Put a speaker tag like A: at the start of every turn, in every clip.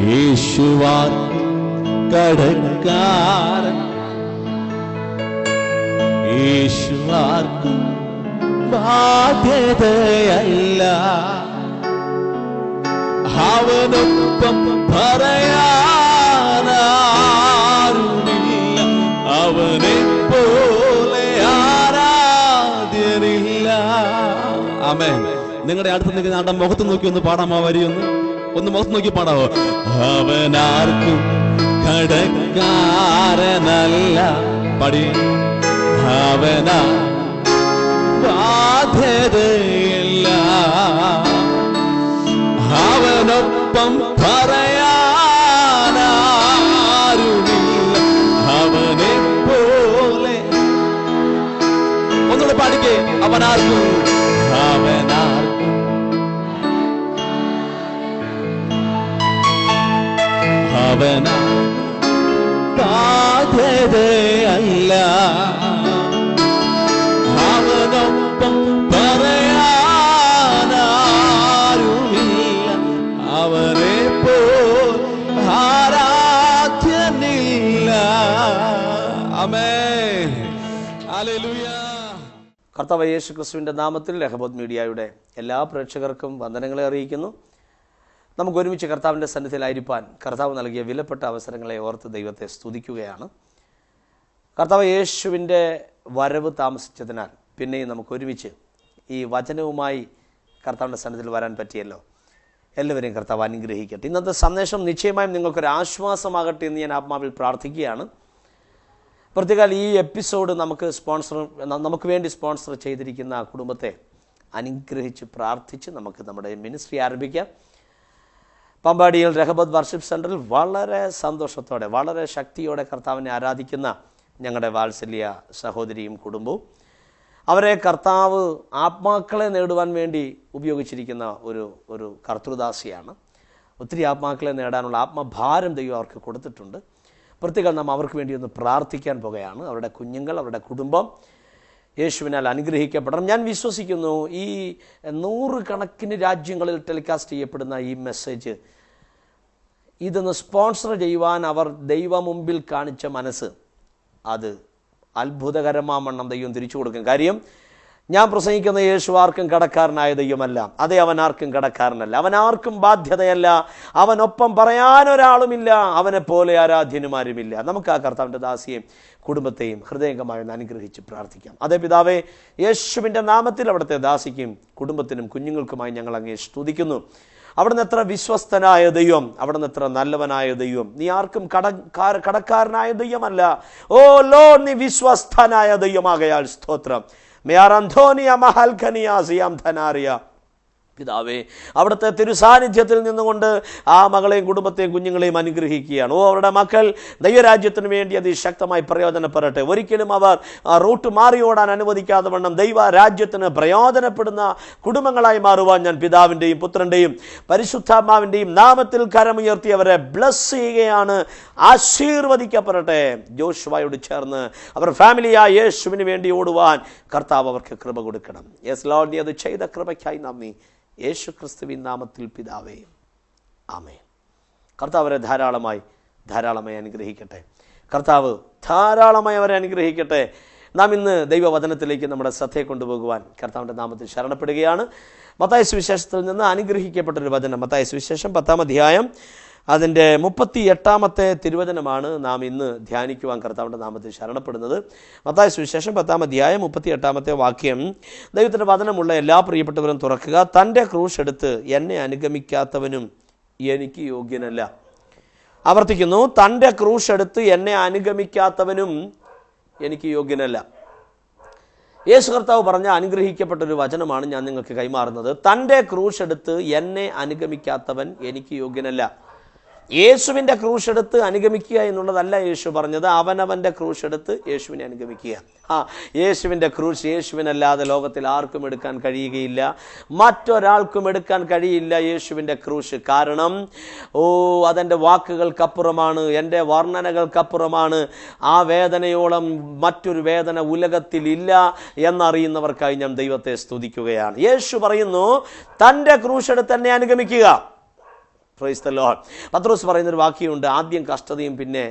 A: യേശുവാർക്കും കടക്കാരൻ, യേശുവാർക്കും ബാധ്യതയല്ല. അവനൊപ്പം പറയാനാരുമില്ല, അവനെ പോലെ ആരാധ്യനില്ല. ആമേൻ. നിങ്ങളുടെ അടുത്ത് നിൽക്കുന്ന ആളുടെ മുഖത്ത് നോക്കി ഒന്ന് പാടാമോ? ഒന്ന് മുഖത്ത് നോക്കി പാടാമോ? അവനാർക്കും കടക്കാരനല്ല. പാടി. അവനാ ബാധ്യതയില്ല, അവനൊപ്പം പറയാനാരുമില്ല, അവനെ പോലെ. ഒന്നുകൂടെ പാടിക്കേ. അവനാർക്കും അവനാ ബാധ്യതയല്ല, അവനൊപ്പം പറയാനാരുമില്ല, അവനെ പോൽ ആരാധ്യനില്ല. ആമേൻ. ഹല്ലേലൂയ.
B: കർത്താവ് യേശു ക്രിസ്തുവിൻ്റെ നാമത്തിൽ രഹബോത്ത് മീഡിയയുടെ എല്ലാ പ്രേക്ഷകർക്കും വന്ദനങ്ങളെ അറിയിക്കുന്നു. നമുക്ക് ഒരുമിച്ച് കർത്താവിൻ്റെ സന്നിധിയിലായിരിക്കാൻ കർത്താവ് നൽകിയ വിലപ്പെട്ട അവസരങ്ങളെ ഓർത്ത് ദൈവത്തെ സ്തുതിക്കുകയാണ്. കർത്താവ് യേശുവിൻ്റെ വരവ് താമസിച്ചതിനാൽ പിന്നെയും നമുക്ക് ഒരുമിച്ച് ഈ വചനവുമായി കർത്താവിൻ്റെ സന്നിധിയിൽ വരാൻ പറ്റിയല്ലോ. എല്ലാവരെയും കർത്താവ് അനുഗ്രഹിക്കട്ടെ. ഇന്നത്തെ സന്ദേശം നിശ്ചയമായും നിങ്ങൾക്കൊരു ആശ്വാസമാകട്ടെ എന്ന് ഞാൻ ആത്മാവിൽ പ്രാർത്ഥിക്കുകയാണ്. പ്രത്യേകം ഈ എപ്പിസോഡ് നമുക്ക് വേണ്ടി സ്പോൺസർ ചെയ്തിരിക്കുന്ന കുടുംബത്തെ അനുഗ്രഹിച്ച് പ്രാർത്ഥിച്ച് നമുക്ക് നമ്മുടെ മിനിസ്ട്രി ആരംഭിക്കാം. പാമ്പാടിയിൽ രഹബത്ത് വർഷിപ്പ് സെൻറ്ററിൽ വളരെ സന്തോഷത്തോടെ വളരെ ശക്തിയോടെ കർത്താവിനെ ആരാധിക്കുന്ന ഞങ്ങളുടെ വാത്സല്യ സഹോദരിയും കുടുംബവും, അവരെ കർത്താവ് ആത്മാക്കളെ നേടുവാൻ വേണ്ടി ഉപയോഗിച്ചിരിക്കുന്ന ഒരു കർത്തൃദാസിയാണ്. ഒത്തിരി ആത്മാക്കളെ നേടാനുള്ള ആത്മഭാരം ദൈവം അവർക്ക് കൊടുത്തിട്ടുണ്ട്. പ്രത്യേകം നാം അവർക്ക് വേണ്ടി ഒന്ന് പ്രാർത്ഥിക്കാൻ പോകുകയാണ്. അവരുടെ കുഞ്ഞുങ്ങൾ, അവരുടെ കുടുംബം യേശുവിനാൽ അനുഗ്രഹിക്കപ്പെടണം. ഞാൻ വിശ്വസിക്കുന്നു ഈ 100 കണക്കിന് രാജ്യങ്ങളിൽ ടെലികാസ്റ്റ് ചെയ്യപ്പെടുന്ന ഈ മെസ്സേജ് ഇതൊന്ന് സ്പോൺസർ ചെയ്യുവാൻ അവർ ദൈവ മുമ്പിൽ കാണിച്ച മനസ്സ്, അത് അത്ഭുതകരമാവണ്ണം ദൈവം തിരിച്ചു കൊടുക്കും. കാര്യം ഞാൻ പ്രസംഗിക്കുന്ന യേശു ആർക്കും കടക്കാരനായ ദൈവമല്ല. അതേ, അവനാർക്കും കടക്കാരനല്ല, അവനാർക്കും ബാധ്യതയല്ല, അവനൊപ്പം പറയാനൊരാളുമില്ല, അവനെ പോലെ ആരാധ്യനുമാരുമില്ല. നമുക്ക് ആ കർത്താവിൻ്റെ ദാസിയെയും കുടുംബത്തെയും ഹൃദയംഗമായി ഒന്ന് അനുഗ്രഹിച്ച് പ്രാർത്ഥിക്കാം. അതേ പിതാവേ, യേശുവിൻ്റെ നാമത്തിൽ അവിടുത്തെ ദാസിക്കും കുടുംബത്തിനും കുഞ്ഞുങ്ങൾക്കുമായി ഞങ്ങൾ അങ്ങേ സ്തുതിക്കുന്നു. അവിടുന്ന് എത്ര വിശ്വസ്തനായ ദൈവം, അവിടുന്ന് എത്ര നല്ലവനായ ദൈവം. നീ ആർക്കും കടക്കാരനായ ദൈവമല്ല. ഓ ലോർഡ്, നീ വിശ്വസ്തനായ ദൈവമാകയാൽ സ്തോത്രം. പിതാവേ, അവിടുത്തെ തിരുസാന്നിധ്യത്തിൽ നിന്നുകൊണ്ട് ആ മകളെയും കുടുംബത്തെയും കുഞ്ഞുങ്ങളെയും അനുഗ്രഹിക്കുകയാണ്. അവരുടെ മക്കൾ ദൈവരാജ്യത്തിന് വേണ്ടി അതിശക്തമായി പ്രയോജനപ്പെടട്ടെ. ഒരിക്കലും അവർ റൂട്ട് മാറിയോടാൻ അനുവദിക്കാതെ വണ്ണം ദൈവരാജ്യത്തിന് പ്രയോജനപ്പെടുന്ന കുടുംബങ്ങളായി മാറുവാൻ ഞാൻ പിതാവിൻ്റെയും പുത്രൻ്റെയും പരിശുദ്ധാത്മാവിൻ്റെയും നാമത്തിൽ കരമുയർത്തി അവരെ ബ്ലസ് ചെയ്യുകയാണ്. ആശീർവദിക്കപ്പെടട്ടെ. ജോഷുവയോട് ചേർന്ന് അവർ ഫാമിലിയായ യേശുവിന് വേണ്ടി ഓടുവാൻ കർത്താവ് അവർക്ക് കൃപ കൊടുക്കണം. യെസ് ലോർഡ്, നീ അത് ചെയ്ത കൃപയ്ക്കായി നന്ദി. യേശു ക്രിസ്തുവിൻ നാമത്തിൽ പിതാവേ, ആമേൻ. കർത്താവ് അവരെ ധാരാളമായി അനുഗ്രഹിക്കട്ടെ. കർത്താവ് ധാരാളമായി അവരെ അനുഗ്രഹിക്കട്ടെ. നാം ഇന്ന് ദൈവവചനത്തിലേക്ക് നമ്മുടെ ശ്രദ്ധയെ കൊണ്ടുപോകുവാൻ കർത്താവിൻ്റെ നാമത്തിൽ ശരണപ്പെടുകയാണ്. മത്തായി സുവിശേഷത്തിൽ നിന്ന് അനുഗ്രഹിക്കപ്പെട്ടൊരു വചനം, മത്തായി സുവിശേഷം 10-ാം അധ്യായം അതിൻ്റെ 38-ാമത്തെ തിരുവചനമാണ് നാം ഇന്ന് ധ്യാനിക്കുവാൻ കർത്താവിൻ്റെ നാമത്തിൽ ശരണപ്പെടുന്നത്. മത്തായി സുവിശേഷം 10-ാം അധ്യായം 38-ാമത്തെ വാക്യം. ദൈവത്തിൻ്റെ വചനമുള്ള എല്ലാ പ്രിയപ്പെട്ടവരും തുറക്കുക. തൻ്റെ ക്രൂശ് എടുത്ത് എന്നെ അനുഗമിക്കാത്തവനും എനിക്ക് യോഗ്യനല്ല. ആവർത്തിക്കുന്നു, തൻ്റെ ക്രൂശ് എടുത്ത് എന്നെ അനുഗമിക്കാത്തവനും എനിക്ക് യോഗ്യനല്ല. യേശു കർത്താവ് പറഞ്ഞ അനുഗ്രഹിക്കപ്പെട്ടൊരു വചനമാണ് ഞാൻ നിങ്ങൾക്ക് കൈമാറുന്നത്. തൻ്റെ ക്രൂശ് എടുത്ത് എന്നെ അനുഗമിക്കാത്തവൻ എനിക്ക് യോഗ്യനല്ല. യേശുവിൻ്റെ ക്രൂശ് എടുത്ത് അനുഗമിക്കുക എന്നുള്ളതല്ല യേശു പറഞ്ഞത്. അവനവൻ്റെ ക്രൂശ് എടുത്ത് യേശുവിനെ അനുഗമിക്കുക. യേശുവിൻ്റെ ക്രൂശ് യേശുവിനല്ലാതെ ലോകത്തിൽ ആർക്കും എടുക്കാൻ കഴിയുകയില്ല, മറ്റൊരാൾക്കും എടുക്കാൻ കഴിയില്ല യേശുവിൻ്റെ ക്രൂശ്. കാരണം അതെൻ്റെ വാക്കുകൾക്കപ്പുറമാണ്, എൻ്റെ വർണ്ണനകൾക്കപ്പുറമാണ്. ആ വേദനയോളം മറ്റൊരു വേദന ഉലകത്തിലില്ല എന്നറിയുന്നവർക്കായി ഞാൻ ദൈവത്തെ സ്തുതിക്കുകയാണ്. യേശു പറയുന്നു, തൻ്റെ ക്രൂശ് എടുത്ത് എന്നെ അനുഗമിക്കുക. Praise the Lord. പത്രോസ് പറയുന്നൊരു വാക്യമുണ്ട്, ആദ്യം കഷ്ടതയും പിന്നെ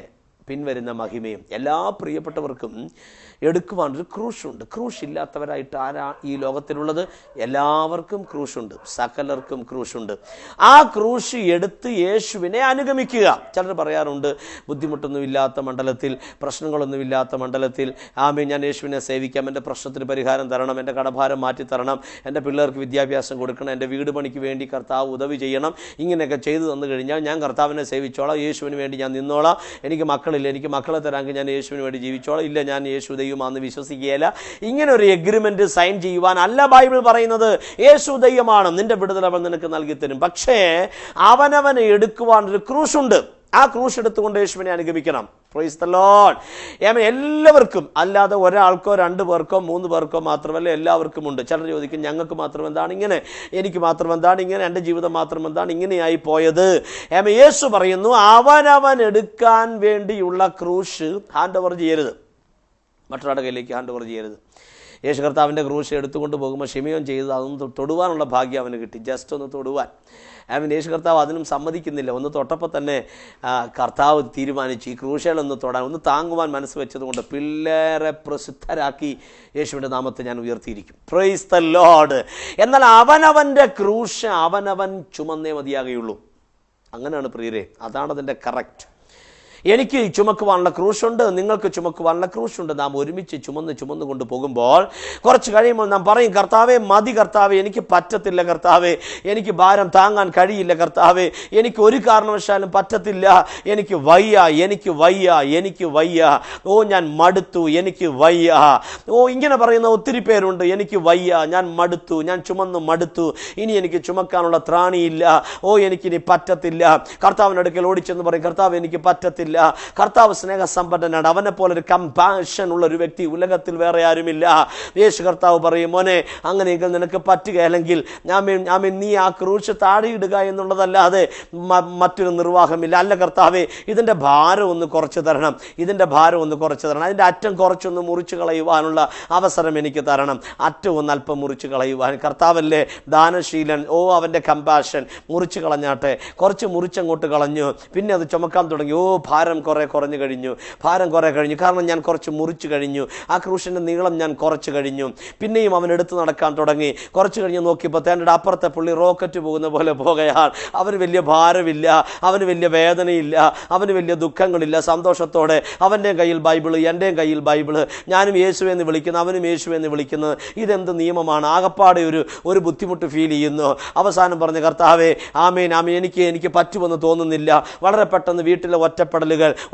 B: പിൻവരുന്ന മഹിമയും. എല്ലാ പ്രിയപ്പെട്ടവർക്കും എടുക്കുവാനൊരു ക്രൂശുണ്ട്. ക്രൂശ് ഇല്ലാത്തവരായിട്ട് ആരാ ഈ ലോകത്തിലുള്ളത്? എല്ലാവർക്കും ക്രൂശുണ്ട്, സകലർക്കും ക്രൂശുണ്ട്. ആ ക്രൂശ് എടുത്ത് യേശുവിനെ അനുഗമിക്കുക. ചിലർ പറയാറുണ്ട്, ബുദ്ധിമുട്ടൊന്നുമില്ലാത്ത മണ്ഡലത്തിൽ, പ്രശ്നങ്ങളൊന്നുമില്ലാത്ത മണ്ഡലത്തിൽ ഞാൻ യേശുവിനെ സേവിക്കാം, എൻ്റെ പ്രശ്നത്തിന് പരിഹാരം തരണം, എൻ്റെ കടഭാരം മാറ്റി തരണം, എൻ്റെ പിള്ളേർക്ക് വിദ്യാഭ്യാസം കൊടുക്കണം, എൻ്റെ വീട് പണിക്ക് വേണ്ടി കർത്താവ് ഉദവി ചെയ്യണം, ഇങ്ങനെയൊക്കെ ചെയ്തു തന്നു കഴിഞ്ഞാൽ ഞാൻ കർത്താവിനെ സേവിച്ചോളാം, യേശുവിന് വേണ്ടി ഞാൻ നിന്നോളാം, എനിക്ക് മക്കളില്ല, എനിക്ക് മക്കളെ തരാമെങ്കിൽ ഞാൻ യേശുവിന് വേണ്ടി ജീവിച്ചോളാം, ഇല്ല ഞാൻ യേശു ദൈവമാണെന്ന് വിശ്വസിക്കുകയില്ല. ഇങ്ങനെ ഒരു എഗ്രിമെന്റ് സൈൻ ചെയ്യുവാൻ അല്ല ബൈബിൾ പറയുന്നത്. യേശു ദൈവമാണ്, നിന്റെ വിടുതൽ അവൻ നിനക്ക് നൽകി തരും. പക്ഷേ അവനവനെ എടുക്കുവാൻ ഒരു ക്രൂശുണ്ട്. ആ ക്രൂശ് എടുത്തുകൊണ്ട് യേശുവിനെ അനുഗമിക്കണം. Price the Lord. എല്ലാവർക്കും, അല്ലാതെ ഒരാൾക്കോ 2 പേർക്കോ 3 പേർക്കോ മാത്രമല്ല, എല്ലാവർക്കും ഉണ്ട്. ചിലർ ചോദിക്കും, ഞങ്ങൾക്ക് മാത്രം എന്താണ് ഇങ്ങനെ, എനിക്ക് മാത്രം എന്താണ് ഇങ്ങനെ, എൻ്റെ ജീവിതം മാത്രം എന്താണ് ഇങ്ങനെയായി പോയത്? യേശു പറയുന്നു, അവനവൻ എടുക്കാൻ വേണ്ടിയുള്ള ക്രൂശ് ഹാൻഡ് ഓവർ ചെയ്യരുത്, മറ്റൊരാളുടെ കയ്യിലേക്ക് ഹാൻഡ് ഓവർ ചെയ്യരുത്. യേശു കർത്താവിൻ്റെ ക്രൂശ് എടുത്തുകൊണ്ട് പോകുമ്പോൾ ഷിമിയോൻ ചെയ്തത് അതൊന്ന് തൊടുവാനുള്ള ഭാഗ്യം അവന് കിട്ടി, ജസ്റ്റ് ഒന്ന് തൊടുവാൻ. യേശു കർത്താവ് അതിനും സമ്മതിക്കുന്നില്ല. ഒന്ന് തൊട്ടപ്പോൾ തന്നെ കർത്താവ് തീരുമാനിച്ചു ഈ ക്രൂശകളൊന്ന് തൊടാൻ, ഒന്ന് താങ്ങുവാൻ മനസ്സ് വെച്ചതുകൊണ്ട് പിള്ളേരെ പ്രസിദ്ധരാക്കി യേശുവിൻ്റെ നാമത്തെ ഞാൻ ഉയർത്തിയിരിക്കും. Price the Lord. എന്നാൽ അവനവൻ്റെ ക്രൂശ് അവനവൻ ചുമന്നേ മതിയാകുകയുള്ളൂ. അങ്ങനെയാണ് പ്രിയരെ, അതാണ് അതിൻ്റെ കറക്റ്റ്. എനിക്ക് ചുമക്കുവാനുള്ള ക്രൂശുണ്ട്, നിങ്ങൾക്ക് ചുമക്കുവാനുള്ള ക്രൂശുണ്ട്. നാം ഒരുമിച്ച് ചുമന്ന് കൊണ്ട് പോകുമ്പോൾ കുറച്ച് കഴിയുമ്പോൾ നാം പറയും, കർത്താവേ മതി കർത്താവേ, എനിക്ക് പറ്റത്തില്ല കർത്താവേ, എനിക്ക് ഭാരം താങ്ങാൻ കഴിയില്ല കർത്താവേ, എനിക്ക് ഒരു കാരണവശാലും പറ്റത്തില്ല, എനിക്ക് വയ്യ, എനിക്ക് വയ്യ, എനിക്ക് വയ്യ, ഓ ഞാൻ മടുത്തു, എനിക്ക് വയ്യ. ഇങ്ങനെ പറയുന്ന ഒത്തിരി പേരുണ്ട്. എനിക്ക് വയ്യ, ഞാൻ മടുത്തു, ഞാൻ ചുമന്നു മടുത്തു, ഇനി എനിക്ക് ചുമക്കാനുള്ള ത്രാണിയില്ല, എനിക്കിനി പറ്റത്തില്ല. കർത്താവിനടുക്കൽ ഓടിച്ചെന്ന് പറയും, കർത്താവ് എനിക്ക് പറ്റത്തില്ല. കർത്താവ് സ്നേഹസമ്പന്നനാണ്, അവനെ പോലെ ഒരു കമ്പാഷൻ ഉള്ള ഒരു വ്യക്തി ഉലകത്തിൽ വേറെ ആരുമില്ല. യേശു കർത്താവ് പറയും, മോനെ അങ്ങനെയെങ്കിൽ നിനക്ക് പറ്റുകയല്ലെങ്കിൽ നീ ആ ക്രൂശ് താഴെയിടുക എന്നുള്ളതല്ലാതെ മറ്റൊരു നിർവാഹമില്ല. അല്ല കർത്താവേ, ഇതിൻ്റെ ഭാരം ഒന്ന് കുറച്ച് തരണം, ഇതിൻ്റെ ഭാരം ഒന്ന് കുറച്ച് തരണം, അതിൻ്റെ അറ്റം കുറച്ചൊന്ന് മുറിച്ച് കളയുവാനുള്ള അവസരം എനിക്ക് തരണം, അറ്റം ഒന്ന് അല്പം മുറിച്ച് കളയുവാൻ. കർത്താവല്ലേ ദാനശീലൻ, അവൻ്റെ കമ്പാഷൻ. മുറിച്ച് കളഞ്ഞാട്ടെ. കുറച്ച് മുറിച്ചങ്ങോട്ട് കളഞ്ഞു, പിന്നെ അത് ചുമക്കാൻ തുടങ്ങി. ഭാരം കുറേ കുറഞ്ഞു കഴിഞ്ഞു, ഭാരം കുറേ കഴിഞ്ഞു, കാരണം ഞാൻ കുറച്ച് മുറിച്ച് കഴിഞ്ഞു, ആ ക്രൂശിൻ്റെ നീളം ഞാൻ കുറച്ച് കഴിഞ്ഞു. പിന്നെയും അവൻ എടുത്ത് നടക്കാൻ തുടങ്ങി. കുറച്ച് കഴിഞ്ഞ് നോക്കിയപ്പോൾ തേൻ്റെ അപ്പുറത്തെ പുള്ളി റോക്കറ്റ് പോകുന്ന പോലെ പോകുകയാണ്. അവന് വലിയ ഭാരമില്ല, അവന് വലിയ വേദനയില്ല, അവന് വലിയ ദുഃഖങ്ങളില്ല. സന്തോഷത്തോടെ അവൻ്റെ കയ്യിൽ ബൈബിള്, എൻ്റെയും കയ്യിൽ ബൈബിള്, ഞാനും യേശുവെന്ന് വിളിക്കുന്നു, അവനും യേശുവെന്ന് വിളിക്കുന്നത്. ഇതെന്ത് നിയമമാണ്? ആകപ്പാടെ ഒരു ബുദ്ധിമുട്ട് ഫീൽ ചെയ്യുന്നു. അവസാനം പറഞ്ഞ, കർത്താവേ ആമേൻ ആമേൻ, എനിക്ക് പറ്റുമെന്ന് തോന്നുന്നില്ല. വളരെ പെട്ടെന്ന് വീട്ടിലെ ഒറ്റപ്പെടലുകൾ,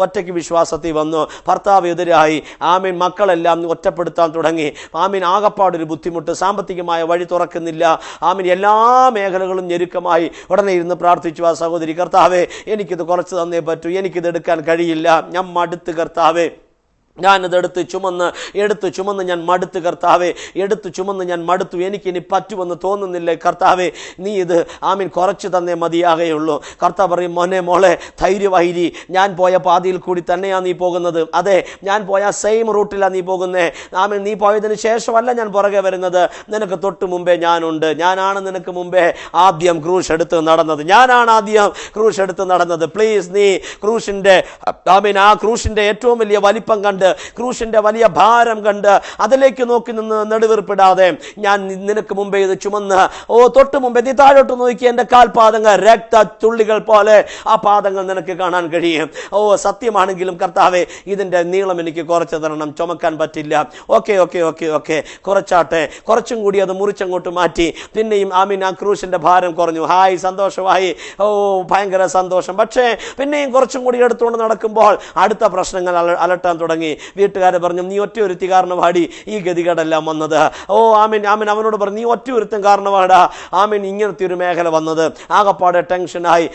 B: ഒറ്റയ്ക്ക് വിശ്വാസത്തിൽ വന്നു, ഭർത്താവ് എതിരായി, ആമീൻ മക്കളെല്ലാം ഒറ്റപ്പെടുത്താൻ തുടങ്ങി, ആമീൻ ആകപ്പാടൊരു ബുദ്ധിമുട്ട്, സാമ്പത്തികമായ വഴി തുറക്കുന്നില്ല, ആമീൻ എല്ലാ മേഖലകളും ഞെരുക്കമായി. ഉടനെ ഇരുന്ന് പ്രാർത്ഥിച്ചു ആ സഹോദരി, കർത്താവേ എനിക്കിത് കുറച്ച് തന്നേ പറ്റൂ, എനിക്കിത് എടുക്കാൻ കഴിയില്ല, ഞാൻ മടുത്ത് കർത്താവേ, ഞാനിതെടുത്ത് ചുമന്ന് ഞാൻ മടുത്ത് കർത്താവേ, എടുത്ത് ചുമന്ന് ഞാൻ മടുത്തു, എനിക്കിനി പറ്റുമെന്ന് തോന്നുന്നില്ല കർത്താവേ, നീ ഇത് കുറച്ച് തന്നേ മതിയാകുകയുള്ളൂ. കർത്താവ് പറയും, മോനെ മോളെ ധൈര്യവായിരി, ഞാൻ പോയ പാതയിൽ കൂടി തന്നെയാണ് നീ പോകുന്നത്, അതെ ഞാൻ പോയ സെയിം റൂട്ടിലാണ് നീ പോകുന്നത്. നീ പോയതിന് ശേഷമല്ല ഞാൻ പുറകെ വരുന്നത്, നിനക്ക് തൊട്ട് മുമ്പേ ഞാനുണ്ട്, ഞാനാണ് നിനക്ക് മുമ്പേ ആദ്യം ക്രൂശ് എടുത്ത് നടന്നത്, ഞാനാണ് ആദ്യം ക്രൂശ് എടുത്ത് നടന്നത്. പ്ലീസ് നീ ക്രൂശിൻ്റെ ആ ക്രൂശിൻ്റെ ഏറ്റവും വലിയ വലിപ്പം കണ്ട്, ക്രൂശിന്റെ വലിയ ഭാരം കണ്ട് അതിലേക്ക് നോക്കി നിന്ന് നെടുവീർപ്പിടാതെ, ഞാൻ നിനക്ക് മുമ്പേ ഇത് ചുമന്ന് തൊട്ട് മുമ്പേ നീ താഴോട്ട് നോക്കി, എൻ്റെ കാൽപാദങ്ങൾ രക്ത തുള്ളികൾ പോലെ ആ പാദങ്ങൾ നിനക്ക് കാണാൻ കഴിയും. സത്യമാണെങ്കിലും കർത്താവേ ഇതിൻ്റെ നീളം എനിക്ക് കുറച്ച് തരണം, ചുമക്കാൻ പറ്റില്ല. ഓക്കെ കുറച്ചാട്ടെ. കുറച്ചും കൂടി അത് മുറിച്ചങ്ങോട്ട് മാറ്റി. പിന്നെയും ആ ക്രൂശിന്റെ ഭാരം കുറഞ്ഞു. ഹായ്, സന്തോഷമായി, ഭയങ്കര സന്തോഷം. പക്ഷേ പിന്നെയും കുറച്ചും കൂടി എടുത്തുകൊണ്ട് നടക്കുമ്പോൾ അടുത്ത പ്രശ്നങ്ങൾ അലട്ടാൻ തുടങ്ങി. വീട്ടുകാരെ പറഞ്ഞു, നീ ഒറ്റ ഒരുത്തി കാരണവാടി ഈ ഗതികേടെല്ലാം വന്നത്. ആമീൻ അവനോട് പറഞ്ഞു, നീ ഒറ്റ ഒരുത്തം കാരണവാടാ ഇങ്ങനത്തെ ഒരു മേഖല വന്നത്. ആകപ്പാടെ ടെൻഷനായി.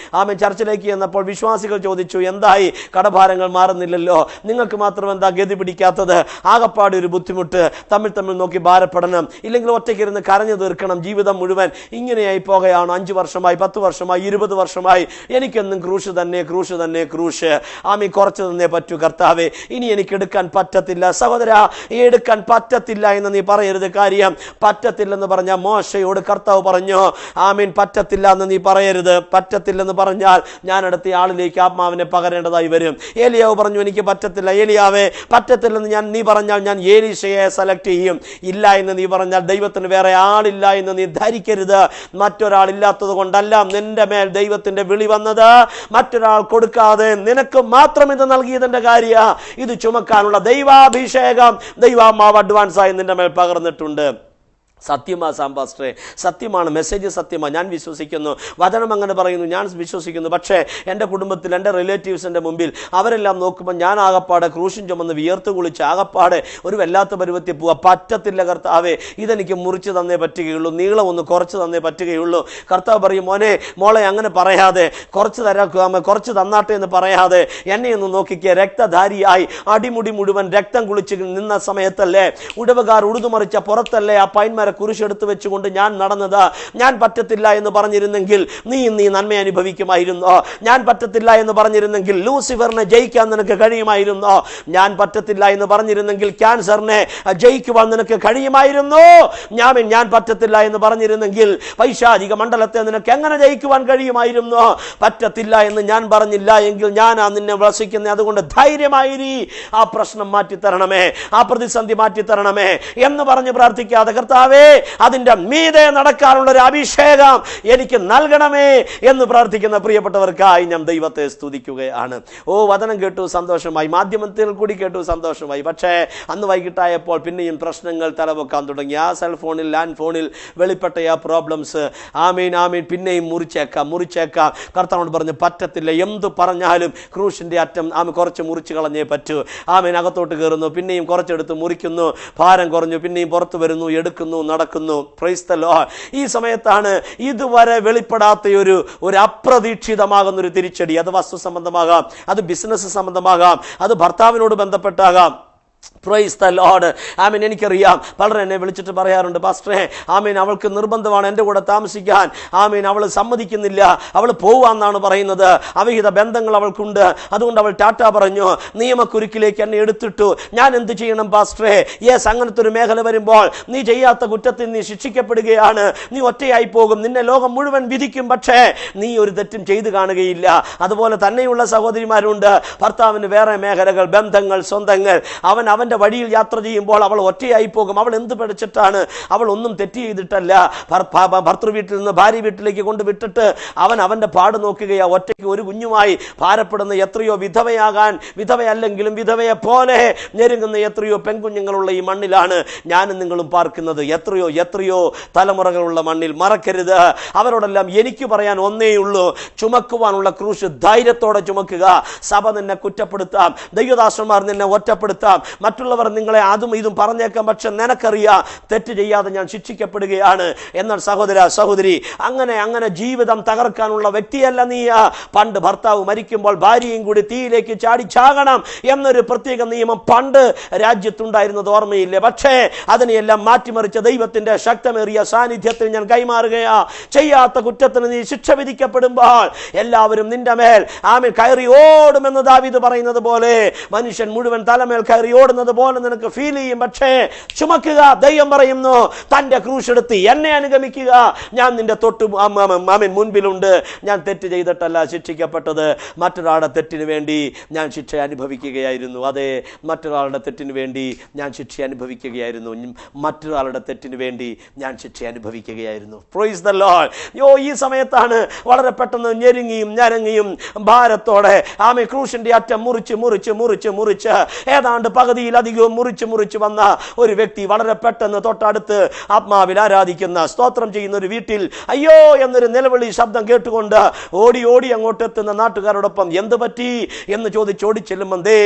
B: ചർച്ചിലേക്ക് ചെന്നപ്പോൾ വിശ്വാസികൾ ചോദിച്ചു, എന്തായി, കടഭാരങ്ങൾ മാറുന്നില്ലല്ലോ, നിങ്ങൾക്ക് മാത്രം എന്താ ഗതി പിടിക്കാത്തത്? ആകപ്പാടെ ഒരു ബുദ്ധിമുട്ട്, തമ്മിൽ നോക്കി ഭാരപ്പെടണം, ഇല്ലെങ്കിൽ ഒറ്റയ്ക്കിരുന്ന് കരഞ്ഞു തീർക്കണം, ജീവിതം മുഴുവൻ ഇങ്ങനെയായി പോകുകയാണ്. 5 വർഷമായി, 10 വർഷമായി, 20 വർഷമായി, എനിക്കെന്നും ക്രൂശ് തന്നെ. കുറച്ച് തന്നേ പറ്റൂ കർത്താവേ, ഇനി എനിക്ക് എടുക്കാൻ പറ്റത്തില്ല. സഹോദര, എടുക്കാൻ പറ്റത്തില്ല എന്ന് നീ പറയരുത്. കാര്യം പറ്റത്തില്ലെന്ന് പറഞ്ഞാൽ മോശയോട് കർത്താവ് പറഞ്ഞു, ആമീൻ, പറ്റത്തില്ല എന്ന് നീ പറയരുത്. പറ്റത്തില്ലെന്ന് പറഞ്ഞാൽ ഞാൻ അടുത്ത ആളിലേക്ക് ആത്മാവിനെ പകരേണ്ടതായി വരും. ഏലിയാവ് പറഞ്ഞു, എനിക്ക് പറ്റത്തില്ല. ഏലിയാവേ, പറ്റത്തില്ലെന്ന് നീ പറഞ്ഞാൽ ഞാൻ ഏലീശയെ സെലക്ട് ചെയ്യും. ഇല്ല എന്ന് നീ പറഞ്ഞാൽ ദൈവത്തിന് വേറെ ആളില്ല എന്ന് നീ ധരിക്കരുത്. മറ്റൊരാളില്ലാത്തത് കൊണ്ടല്ല നിന്റെ മേൽ ദൈവത്തിന്റെ വിളി വന്നത്. മറ്റൊരാൾ കൊടുക്കാതെ നിനക്ക് മാത്രം ഇത് നൽകിയതിന്റെ കാര്യ. ഇത് ചുമക്കാനുള്ള ദൈവാഭിഷേകം ദൈവാത്മാവ് അഡ്വാൻസായി നിന്റെ മേൽ പകർന്നിട്ടുണ്ട്. സത്യമാ സാംപാസ്റ്ററെ, സത്യമാണ്. മെസ്സേജ് സത്യമാണ്. ഞാൻ വിശ്വസിക്കുന്നു. വചനം അങ്ങനെ പറയുന്നു, ഞാൻ വിശ്വസിക്കുന്നു. പക്ഷേ എൻ്റെ കുടുംബത്തിൽ, എൻ്റെ റിലേറ്റീവ്സിൻ്റെ മുമ്പിൽ അവരെല്ലാം നോക്കുമ്പോൾ ഞാൻ ആകപ്പാടെ ക്രൂശും ചുമന്ന് വിയർത്ത് കുളിച്ച് ആകപ്പാടെ ഒരു വല്ലാത്ത പരുവത്തിൽ പോവുക. പറ്റത്തില്ല കർത്താവേ, ഇതെനിക്ക് മുറിച്ച് തന്നേ പറ്റുകയുള്ളൂ, നീളം ഒന്ന് കുറച്ച് തന്നേ പറ്റുകയുള്ളൂ. കർത്താവ് പറയും, മോളെ അങ്ങനെ പറയാതെ, കുറച്ച് തന്നാട്ടെ എന്ന് പറയാതെ എന്നെ ഒന്ന് നോക്കിക്കേ. രക്തധാരിയായി അടിമുടി മുഴുവൻ രക്തം കുളിച്ച് നിന്ന സമയത്തല്ലേ, ഉടവുകാർ ഉടുതുമറിച്ച പുറത്തല്ലേ ആ പൈന്മര കുരിശെടുത്ത് വെച്ചുകൊണ്ട് ഞാൻ നടന്നത്. ഞാൻ പറ്റത്തില്ല എന്ന് പറഞ്ഞിരുന്നെങ്കിൽ നീ നന്മ അനുഭവിക്കുമായിരുന്നോ? ഞാൻ പറ്റത്തില്ല എന്ന് പറഞ്ഞിരുന്നെങ്കിൽ ലൂസിഫറിനെ ജയിക്കാൻ നിനക്ക് കഴിയുമായിരുന്നോ? ഞാൻ പറ്റത്തില്ല എന്ന് പറഞ്ഞിരുന്നെങ്കിൽ ക്യാൻസറിനെ ജയിക്കുവാൻ നിനക്ക് കഴിയുമായിരുന്നു. ഞാൻ പറ്റത്തില്ല എന്ന് പറഞ്ഞിരുന്നെങ്കിൽ പൈശാചിക മണ്ഡലത്തെ നിനക്ക് എങ്ങനെ ജയിക്കുവാൻ കഴിയുമായിരുന്നു? പറ്റത്തില്ല എന്ന് ഞാൻ പറഞ്ഞില്ല എങ്കിൽ ഞാൻ നിന്നെ വസിക്കുന്നത്. അതുകൊണ്ട് ധൈര്യമായിരി, ആ പ്രശ്നം മാറ്റിത്തരണമേ, ആ പ്രതിസന്ധി മാറ്റിത്തരണമേ എന്ന് പറഞ്ഞ് പ്രാർത്ഥിക്കാതെ, കർത്താവേ, അതിന്റെ മീതെ നടക്കാനുള്ള ഒരു അഭിഷേകം എനിക്ക് നൽകണമേ എന്ന് പ്രാർത്ഥിക്കുന്ന പ്രിയപ്പെട്ടവർക്കായി ഞാൻ ദൈവത്തെ സ്തുതിക്കുകയാണ്. വചനം കേട്ടു, സന്തോഷമായി. മാധ്യമത്തിൽ കൂടി കേട്ടു, സന്തോഷമായി. പക്ഷേ അന്ന് വൈകിട്ടായപ്പോൾ പിന്നെയും പ്രശ്നങ്ങൾ തലവെക്കാൻ തുടങ്ങി. ആ സെൽഫോണിൽ, ലാൻഡ് ഫോണിൽ വെളിപ്പെട്ട ആ പ്രോബ്ലംസ്, ആമീൻ, പിന്നെയും മുറിച്ചേക്കാം. കർത്താവോട് പറഞ്ഞു, പറ്റത്തില്ല. എന്ത് പറഞ്ഞാലും ക്രൂശിന്റെ അറ്റം കുറച്ച് മുറിച്ച് കളഞ്ഞേ പറ്റൂ. ആമീൻ. അകത്തോട്ട് കയറുന്നു, പിന്നെയും കുറച്ചെടുത്ത് മുറിക്കുന്നു. ഭാരം കുറഞ്ഞു, പിന്നെയും പുറത്തു വരുന്നു, എടുക്കുന്നു, നടക്കുന്നു. Price the Lord. ഈ സമയത്താണ് ഇതുവരെ വെളിപ്പെടാത്ത ഒരു അപ്രതീക്ഷിതമാകുന്ന ഒരു തിരിച്ചടി. അത് വസ്തു സംബന്ധമാകാം, അത് ബിസിനസ് സംബന്ധമാകാം, അത് ഭർത്താവിനോട് ബന്ധപ്പെട്ടാകാം. Praise the Lord. ആമീൻ. എനിക്കറിയാം, പലരും എന്നെ വിളിച്ചിട്ട് പറയാറുണ്ട്, പാസ്റ്ററെ, ആമീൻ, അവൾക്ക് നിർബന്ധമാണ് എൻ്റെ കൂടെ താമസിക്കാൻ. ആമീൻ, അവൾ സമ്മതിക്കുന്നില്ല, അവൾ പോവാന്നാണ് പറയുന്നത്. അവിഹിത ബന്ധങ്ങൾ അവൾക്കുണ്ട്, അതുകൊണ്ട് അവൾ ടാറ്റ പറഞ്ഞു. നിയമക്കുരുക്കിലേക്ക് എന്നെ എടുത്തിട്ടു. ഞാൻ എന്ത് ചെയ്യണം പാസ്റ്ററെ? യെസ്, അങ്ങനത്തെ ഒരു മേഖല വരുമ്പോൾ നീ ചെയ്യാത്ത കുറ്റത്തിൽ നീ ശിക്ഷിക്കപ്പെടുകയാണ്. നീ ഒറ്റയായി പോകും, നിന്നെ ലോകം മുഴുവൻ വിധിക്കും. പക്ഷേ നീ ഒരു തെറ്റും ചെയ്തു കാണുകയില്ല. അതുപോലെ തന്നെയുള്ള സഹോദരിമാരുണ്ട്. ഭർത്താവിന് വേറെ മേഖലകൾ, ബന്ധങ്ങൾ, സ്വന്തങ്ങൾ. അവന്റെ വഴിയിൽ യാത്ര ചെയ്യുമ്പോൾ അവൾ ഒറ്റയായി പോകും. അവൾ എന്ത് പഠിച്ചിട്ടാണ്? അവൾ ഒന്നും തെറ്റ് ചെയ്തിട്ടല്ല. ഭർത്തൃ വീട്ടിൽ നിന്ന് ഭാര്യ വീട്ടിലേക്ക് കൊണ്ടുവിട്ടിട്ട് അവന്റെ പാട് നോക്കുകയാ. ഒറ്റയ്ക്ക് ഒരു കുഞ്ഞുമായി ഭാരപ്പെടുന്ന എത്രയോ വിധവയല്ലെങ്കിലും വിധവയെ പോലെ ഞെരുങ്ങുന്ന എത്രയോ പെൺകുഞ്ഞുങ്ങളുള്ള ഈ മണ്ണിലാണ് ഞാനും നിങ്ങളും പാർക്കുന്നത്. എത്രയോ തലമുറകളുള്ള മണ്ണിൽ. മറക്കരുത്, അവരോടെല്ലാം എനിക്ക് പറയാൻ ഒന്നേയുള്ളൂ, ചുമക്കുവാനുള്ള ക്രൂശ് ധൈര്യത്തോടെ ചുമക്കുക. സഭ നിന്നെ കുറ്റപ്പെടുത്താം, ദൈവദാസന്മാർ നിന്നെ ഒറ്റപ്പെടുത്താം, മറ്റുള്ളവർ നിങ്ങളെ അതും ഇതും പറഞ്ഞേക്കാം. പക്ഷെ നിനക്കറിയാം, തെറ്റ് ചെയ്യാതെ ഞാൻ ശിക്ഷിക്കപ്പെടുകയാണ്. എന്നാൽ സഹോദര, സഹോദരി, അങ്ങനെ ജീവിതം തകർക്കാനുള്ള വ്യക്തിയല്ല നീ. പണ്ട് ഭർത്താവ് മരിക്കുമ്പോൾ ഭാര്യയും കൂടി തീയിലേക്ക് ചാകണം എന്നൊരു പ്രത്യേക നിയമം പണ്ട് രാജ്യത്തുണ്ടായിരുന്നത് ഓർമ്മയില്ലേ? പക്ഷേ അതിനെയെല്ലാം മാറ്റിമറിച്ച ദൈവത്തിന്റെ ശക്തമേറിയ സാന്നിധ്യത്തിൽ ഞാൻ കൈമാറുകയാ. ചെയ്യാത്ത കുറ്റത്തിന് നീ ശിക്ഷ വിധിക്കപ്പെടുമ്പോൾ എല്ലാവരും നിന്റെ മേൽ കയറി ഓടുമെന്ന് ദാവീദ് പറയുന്നത് പോലെ, മനുഷ്യൻ മുഴുവൻ തലമേൽ കയറി ഓടുന്നത് പോലെ നിനക്ക് ഫീൽ ചെയ്യും. പക്ഷേ ചുമക്കുക. ദൈവം പറയുന്നു, തന്റെ ക്രൂശെടുത്ത് എന്നെ അനുഗമിക്കുക. ഞാൻ നിന്റെ മുൻപിലുണ്ട്. ഞാൻ തെറ്റ് ചെയ്തിട്ടല്ല ശിക്ഷിക്കപ്പെട്ടത്, മറ്റൊരാളുടെ തെറ്റിന് വേണ്ടി ഞാൻ ശിക്ഷ അനുഭവിക്കുകയായിരുന്നു. അതെ, മറ്റൊരാളുടെ തെറ്റിന് വേണ്ടി ഞാൻ ശിക്ഷ അനുഭവിക്കുകയായിരുന്നു. Price the Lord. ഈ സമയത്താണ് വളരെ പെട്ടെന്ന് ഞെരുങ്ങിയും ഭാരത്തോടെ ക്രൂശിന്റെ അറ്റം മുറിച്ച് ഏതാണ്ട് പകുതിയിലധികവും മുറിച്ച് വന്ന ഒരു വ്യക്തി വളരെ പെട്ടെന്ന് തൊട്ടടുത്ത് ആത്മാവിൽ ആരാധിക്കുന്ന, സ്തോത്രം ചെയ്യുന്ന ഒരു വീട്ടിൽ അയ്യോ എന്നൊരു നിലവിളി ശബ്ദം കേട്ടുകൊണ്ട് ഓടി അങ്ങോട്ട് എത്തുന്ന നാട്ടുകാരോടൊപ്പം എന്ത് പറ്റി എന്ന് ചോദിച്ചോടി ചെല്ലുമ്പോൾ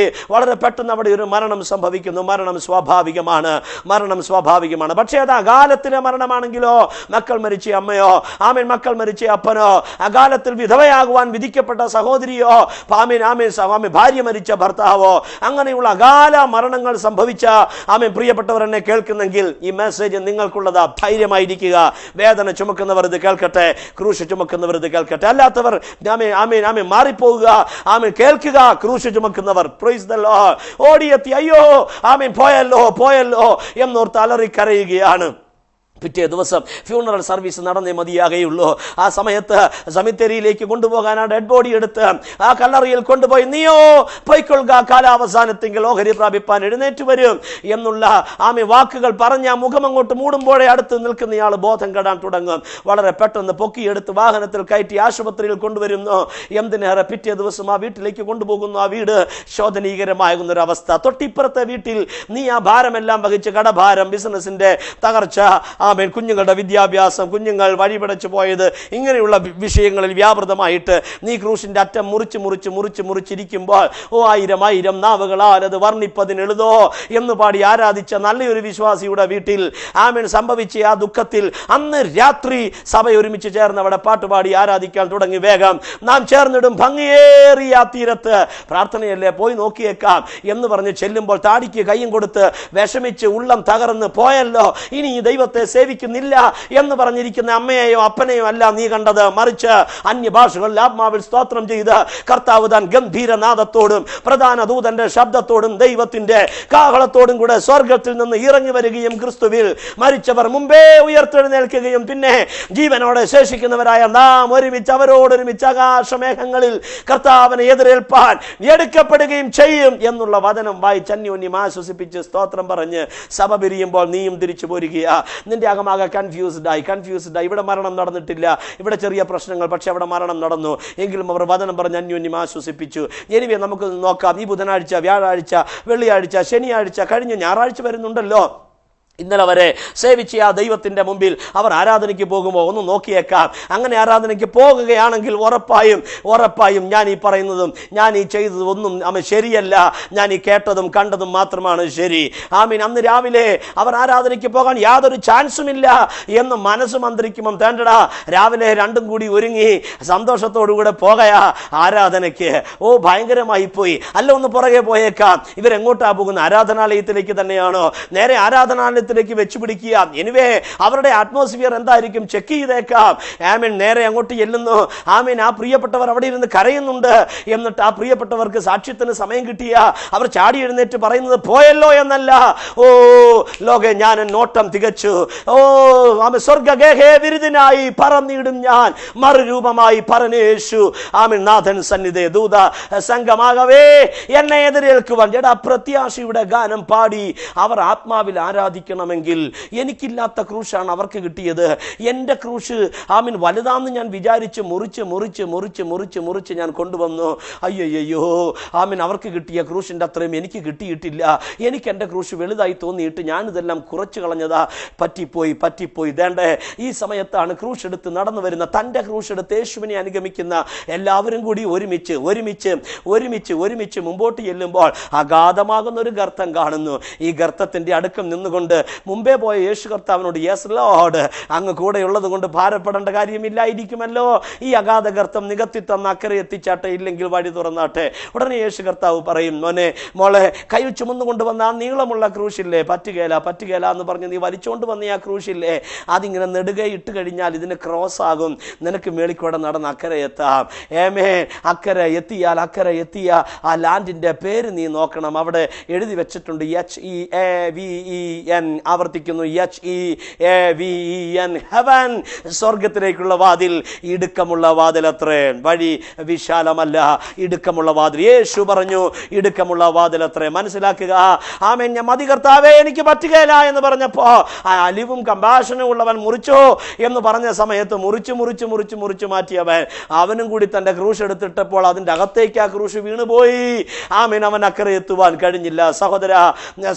B: വളരെ പെട്ടെന്ന് അവിടെ ഒരു മരണം സംഭവിക്കുന്നു. മരണം സ്വാഭാവികമാണ്. പക്ഷേ അത് അകാലത്തിലെ മരണമാണെങ്കിലോ, മക്കൾ മരിച്ച അമ്മയോ, മക്കൾ മരിച്ച അപ്പനോ, അകാലത്തിൽ വിധവയാകുവാൻ വിധിക്കപ്പെട്ട സഹോദരിയോ, ഭാര്യ മരിച്ച ഭർത്താവോ, അങ്ങനെയുള്ള അകാല മരണങ്ങൾ സംഭവിച്ച പ്രിയപ്പെട്ടവർ എന്നെ കേൾക്കുന്നെങ്കിൽ ഈ മെസ്സേജ് നിങ്ങൾക്കുള്ളതാ. ധൈര്യമായിരിക്കുക. വേദന ചുമക്കുന്നവർ ഇത് കേൾക്കട്ടെ, ക്രൂശ് ചുമക്കുന്നവർ ഇത് കേൾക്കട്ടെ. അല്ലാത്തവർ മാറിപ്പോവുക. കേൾക്കുക. ക്രൂശ് ചുമക്കുന്നവർ പ്രൈസ് ദി ലോർഡ്. ഓടിയെത്തി അയ്യോ പോയല്ലോ എന്നോർത്ത് അലറിക്കരയുകയാണ്. പിറ്റേ ദിവസം ഫ്യൂണറൽ സർവീസ് നടന്നേ മതിയാകുള്ളൂ. ആ സമയത്ത് സെമിത്തേരിയിലേക്ക് കൊണ്ടുപോകാൻ ആ ഡെഡ് ബോഡി എടുത്ത് ആ കല്ലറയിൽ കൊണ്ടുപോയി നീയോ പൊയ്ക്കൊള്ളുക, കാലാവസാനത്തെങ്കിൽ ഓഹരി പ്രാപിപ്പാൻ എഴുന്നേറ്റ് വരും എന്നുള്ള വാക്കുകൾ പറഞ്ഞ മുഖം അങ്ങോട്ട് മൂടുമ്പോഴേ അടുത്ത് നിൽക്കുന്നയാൾ ബോധം കെടാൻ തുടങ്ങും. വളരെ പെട്ടെന്ന് പൊക്കിയെടുത്ത് വാഹനത്തിൽ കയറ്റി ആശുപത്രിയിൽ കൊണ്ടുവരുന്നു. എന്തിനേറെ പിറ്റേ ദിവസം ആ വീട്ടിലേക്ക് കൊണ്ടുപോകുന്നു. ആ വീട് ശോധനീകരമാകുന്ന ഒരു അവസ്ഥ. തൊട്ടിപ്പുറത്തെ വീട്ടിൽ നീ ആ ഭാരമെല്ലാം വഹിച്ച് കടഭാരം, ബിസിനസിന്റെ തകർച്ച, കുഞ്ഞുങ്ങളുടെ വിദ്യാഭ്യാസം, കുഞ്ഞുങ്ങൾ വഴിപടച്ചു പോയത്, ഇങ്ങനെയുള്ള വിഷയങ്ങളിൽ വ്യാപൃതമായിട്ട് നീ ക്രൂശിന്റെ അറ്റം മുറിച്ചിരിക്കുമ്പോൾ ആയിരം നാവുകളാൽ അത് വർണ്ണിപ്പതിന് എഴുതോ എന്ന് പാടി ആരാധിച്ച നല്ലൊരു വിശ്വാസിയുടെ വീട്ടിൽ സംഭവിച്ച ആ ദുഃഖത്തിൽ അന്ന് രാത്രി സഭ ഒരുമിച്ച് ചേർന്ന് അവിടെ പാട്ടുപാടി ആരാധിക്കാൻ തുടങ്ങി. വേഗം നാം ചേർന്നിടും ഭംഗിയേറിയ തീരത്ത്, പ്രാർത്ഥനയല്ലേ പോയി നോക്കിയേക്കാം എന്ന് പറഞ്ഞ് ചെല്ലുമ്പോൾ താടിക്ക് കയ്യും കൊടുത്ത് വിഷമിച്ച് ഉള്ളം തകർന്ന് പോയല്ലോ, ഇനി ഈ ദൈവത്തെ സേവിക്കുന്നില്ല എന്ന് പറഞ്ഞിരിക്കുന്ന അമ്മയെയോ അപ്പനെയോ അല്ല നീ കണ്ടത്. മറിച്ച് അന്യഭാഷകളിൽ ആത്മാവിൽ സ്തോത്രം ചെയ്ത് കർത്താവ് താൻ ഗംഭീരനാദത്തോടും പ്രധാന ദൂതന്റെ ശബ്ദത്തോടും ദൈവത്തിന്റെ കാഹളത്തോടും കൂടെ സ്വർഗത്തിൽ നിന്ന് ഇറങ്ങി വരികയും ക്രിസ്തുവിൽ മരിച്ചവർ മുമ്പേ ഉയർത്തെഴുന്നേൽക്കുകയും പിന്നെ ജീവനോടെ ശേഷിക്കുന്നവരായ നാം അവരോടൊരുമിച്ച് ആകാശമേഘങ്ങളിൽ കർത്താവിനെ എതിരേൽപ്പാൻ എടുക്കപ്പെടുകയും ചെയ്യും എന്നുള്ള വചനം വായിച്ച് അന്യോന്യം ആശ്വസിപ്പിച്ച് സ്തോത്രം പറഞ്ഞ് സഭ പിരിയുമ്പോൾ നീയും തിരിച്ചു പോരുകയാ. നിന്റെ അകമാകെ കൺഫ്യൂസ്ഡായി. ഇവിടെ മരണം നടന്നിട്ടില്ല, ഇവിടെ ചെറിയ പ്രശ്നങ്ങൾ, പക്ഷെ അവിടെ മരണം നടന്നു. എങ്കിലും അവർ വചനം പറഞ്ഞ് അന്യോന്യം ആശ്വസിപ്പിച്ചു. എനിവേ നമുക്ക് നോക്കാം. ഈ ബുധനാഴ്ച, വ്യാഴാഴ്ച, വെള്ളിയാഴ്ച, ശനിയാഴ്ച കഴിഞ്ഞ് ഞായറാഴ്ച വരുന്നുണ്ടല്ലോ. ഇന്നലെ വരെ സേവിച്ച ആ ദൈവത്തിന്റെ മുമ്പിൽ അവർ ആരാധനയ്ക്ക് പോകുമ്പോൾ ഒന്ന് നോക്കിയേക്കാം. അങ്ങനെ ആരാധനയ്ക്ക് പോകുകയാണെങ്കിൽ ഉറപ്പായും ഞാൻ ഈ പറയുന്നതും ഞാൻ ഈ ചെയ്തതും ഒന്നും ശരിയല്ല, ഞാൻ ഈ കേട്ടതും കണ്ടതും മാത്രമാണ് ശരി. അന്ന് രാവിലെ അവർ ആരാധനയ്ക്ക് പോകാൻ യാതൊരു ചാൻസുമില്ല എന്ന് മനസ്സ് മന്ത്രിക്കുമ്പം തേണ്ടടാ രാവിലെ രണ്ടും കൂടി ഒരുങ്ങി സന്തോഷത്തോടുകൂടെ പോകയാ ആരാധനയ്ക്ക്. ഭയങ്കരമായി പോയി. അല്ല ഒന്ന് പുറകെ പോയേക്കാം. ഇവരെങ്ങോട്ടാ പോകുന്നത്? ആരാധനാലയത്തിലേക്ക് തന്നെയാണോ? നേരെ ആരാധനാലയത്തിൽ വെച്ച് പിടിക്കുക. എനിവേ അവരുടെ അറ്റ്മോസ്ഫിയർ എന്തായിരിക്കും ചെക്ക് ചെയ്തേക്കാം. നേരെ അങ്ങോട്ട് ചെല്ലുന്നു. ആ പ്രിയപ്പെട്ടവർ അവിടെ ഇരുന്ന് കരയുന്നുണ്ട്. എന്നിട്ട് ആ പ്രിയപ്പെട്ടവർക്ക് സാക്ഷ്യത്തിന് സമയം കിട്ടിയ അവർ ചാടി എഴുന്നേറ്റ് പറയുന്നത് പോയല്ലോ എന്നല്ല, ലോകെ ഞാൻ നോട്ടം തികച്ചു, സ്വർഗ്ഗഗേഹേ വിരുദിനായി പറന്നിടും ഞാൻ മറുരൂപമായി പരനേശു നാഥൻ സന്നിധി ദൂത സംഘമാകവേ എന്നെ എതിരേൽക്കുവാൻ. പ്രത്യാശയുടെ ഗാനം പാടി അവർ ആത്മാവിൽ ആരാധിക്കണം. എനിക്കില്ലാത്ത ക്രൂശാണ് അവർക്ക് കിട്ടിയത്. എൻ്റെ ക്രൂശ് വലുതാന്ന് ഞാൻ വിചാരിച്ച് മുറിച്ച് ഞാൻ കൊണ്ടുവന്നു. അയ്യോ അവർക്ക് കിട്ടിയ ക്രൂശിൻ്റെ അത്രയും എനിക്ക് കിട്ടിയിട്ടില്ല. എനിക്ക് എൻ്റെ ക്രൂശ് വലുതായി തോന്നിയിട്ട് ഞാനിതെല്ലാം കുറച്ച് കളഞ്ഞതാ. പറ്റിപ്പോയി. ദേണ്ടേ ഈ സമയത്താണ് ക്രൂശ് എടുത്ത് നടന്നു വരുന്ന, തൻ്റെ ക്രൂശ് എടുത്ത് യേശുവിനെ അനുഗമിക്കുന്ന എല്ലാവരും കൂടി ഒരുമിച്ച് മുമ്പോട്ട് ചെല്ലുമ്പോൾ അഗാധമാകുന്ന ഒരു ഗർത്തം കാണുന്നു. ഈ ഗർത്തത്തിന്റെ അടുക്കം നിന്നുകൊണ്ട് മുമ്പേ പോയ യേശു കർത്താവിനോട് യെസ് ലോർഡ്, അങ്ങ് കൂടെയുള്ളത് കൊണ്ട് ഭാരപ്പെടേണ്ട കാര്യമില്ലായിരിക്കുമല്ലോ. ഈ അഗാധ ഗർത്തം നികത്തി തന്ന അക്കരെ എത്തിച്ചാട്ടെ, ഇല്ലെങ്കിൽ വഴി തുറന്നാട്ടെ. ഉടനെ യേശു കർത്താവ് പറയും, മോളെ കൈ ചുമന്നു കൊണ്ടുവന്ന ആ നീളമുള്ള ക്രൂശില്ലേ, പറ്റുകേല എന്ന് പറഞ്ഞ് നീ വലിച്ചുകൊണ്ട് വന്ന ആ ക്രൂശില്ലേ, അതിങ്ങനെ നെടുകെ ഇട്ട് കഴിഞ്ഞാൽ ഇതിന് ക്രോസ് ആകും. നിനക്ക് മേളിക്കൂടെ നടന്ന് അക്കരെ എത്താം. അക്കരെ എത്തിയ ആ ലാൻഡിന്റെ പേര് നീ നോക്കണം. അവിടെ എഴുതി വെച്ചിട്ടുണ്ട് HEAVEN. ആവർത്തിക്കുന്നു, HEAVEN, ഹെവൻ, സ്വർഗത്തിലേക്കുള്ള വാതിൽ. ഇടുക്കമുള്ള വാതിൽ അത്രേ, വഴി വിശാലമല്ല, ഇടുക്കമുള്ള വാതിൽ. യേശു പറഞ്ഞു ഇടുക്കമുള്ള വാതിൽ അത്രേ. മനസ്സിലാക്കുക. ഞാൻ മതി കർത്താവേ എനിക്ക് പറ്റുകയില്ല എന്ന് പറഞ്ഞപ്പോ അലിവും കമ്പാഷനും ഉള്ളവൻ മുറിച്ചോ എന്ന് പറഞ്ഞ സമയത്ത് മുറിച്ച് മാറ്റിയവൻ അവനും കൂടി തന്റെ ക്രൂശ് എടുത്തിട്ടപ്പോൾ അതിന്റെ അകത്തേക്ക് ആ ക്രൂശ് വീണുപോയി. അവൻ അക്കരെ എത്തുവാൻ കഴിഞ്ഞില്ല.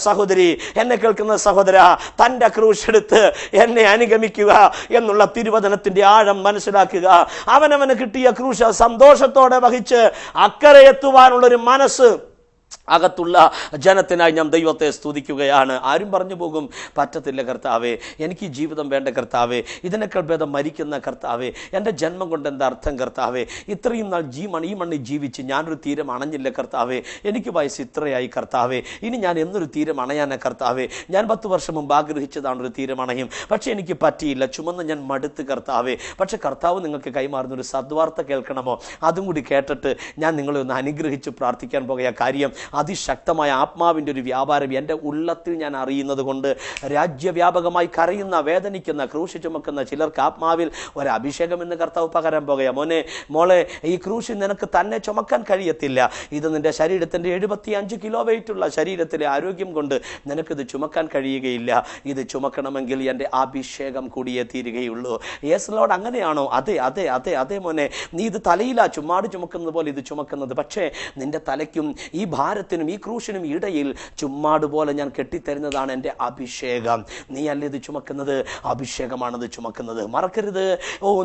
B: സഹോദരി, എന്നെ കേൾക്കുന്ന സഹോദര, തന്റെ ക്രൂശ് എടുത്ത് എന്നെ അനുഗമിക്കുക എന്നുള്ള തിരുവചനത്തിന്റെ ആഴം മനസ്സിലാക്കുക. അവനവന് കിട്ടിയ ക്രൂശ് സന്തോഷത്തോടെ വഹിച്ച് അക്കരെ എത്തുവാനുള്ളൊരു മനസ്സ് അകത്തുള്ള ജനത്തിനായി ഞാൻ ദൈവത്തെ സ്തുതിക്കുകയാണ്. ആരും പറഞ്ഞു പോകും, പറ്റത്തില്ല കർത്താവേ, എനിക്ക് ജീവിതം വേണ്ട കർത്താവേ, ഇതിനേക്കാൾ ഭേദം മരിക്കുന്ന കർത്താവേ, എൻ്റെ ജന്മം കൊണ്ട് എന്താ അർത്ഥം കർത്താവേ, ഇത്രയും നാൾ ഈ മണ്ണിൽ ജീവിച്ച് ഞാനൊരു തീരം അണഞ്ഞില്ല കർത്താവേ, എനിക്ക് വയസ്സ് ഇത്രയായി കർത്താവേ, ഇനി ഞാൻ എന്നൊരു തീരം അണയാനാ കർത്താവേ, ഞാൻ 10 വർഷം മുമ്പ് ആഗ്രഹിച്ചതാണ് ഒരു തീരം അണയും, പക്ഷേ എനിക്ക് പറ്റിയില്ല, ചുമന്ന് ഞാൻ മടുത്ത് കർത്താവേ. പക്ഷേ കർത്താവ് നിങ്ങൾക്ക് കൈമാറുന്നൊരു സദ്വാർത്ത കേൾക്കണമോ? അതും കൂടി കേട്ടിട്ട് ഞാൻ നിങ്ങളെ ഒന്ന് അനുഗ്രഹിച്ച് പ്രാർത്ഥിക്കാൻ പോകുക. കാര്യം അതിശക്തമായ ആത്മാവിൻ്റെ ഒരു വ്യാപാരം എൻ്റെ ഉള്ളത്തിൽ ഞാൻ അറിയുന്നത് കൊണ്ട് രാജ്യവ്യാപകമായി കരയുന്ന, വേദനിക്കുന്ന, ക്രൂശ് ചുമക്കുന്ന ചിലർക്ക് ആത്മാവിൽ ഒരു അഭിഷേകം എന്ന് കർത്താവ് പകരാൻ പോകുക. മോളെ, ഈ ക്രൂശ് നിനക്ക് തന്നെ ചുമക്കാൻ കഴിയത്തില്ല. ഇത് നിന്റെ ശരീരത്തിൻ്റെ 75 കിലോ വെയിറ്റുള്ള ശരീരത്തിലെ ആരോഗ്യം കൊണ്ട് നിനക്കിത് ചുമക്കാൻ കഴിയുകയില്ല. ഇത് ചുമക്കണമെങ്കിൽ എൻ്റെ അഭിഷേകം കൂടിയേ തീരുകയുള്ളൂ. യേസ് ലോർഡ്, അങ്ങനെയാണോ? അതെ അതെ അതെ അതെ മോനെ, നീ ഇത് തലയിലാ ചുമ്മാട് ചുമക്കുന്നത് പോലെ ഇത് ചുമക്കുന്നത്. പക്ഷേ നിന്റെ തലയ്ക്കും ഈ ഭാരത്തിനും ഈ ക്രൂശിനും ഇടയിൽ ചുമ്മാട് പോലെ ഞാൻ കെട്ടിത്തരുന്നതാണ് എൻ്റെ അഭിഷേകം. നീ അല്ല ഇത് ചുമക്കുന്നത്, അഭിഷേകമാണത് ചുമക്കുന്നത്. മറക്കരുത്.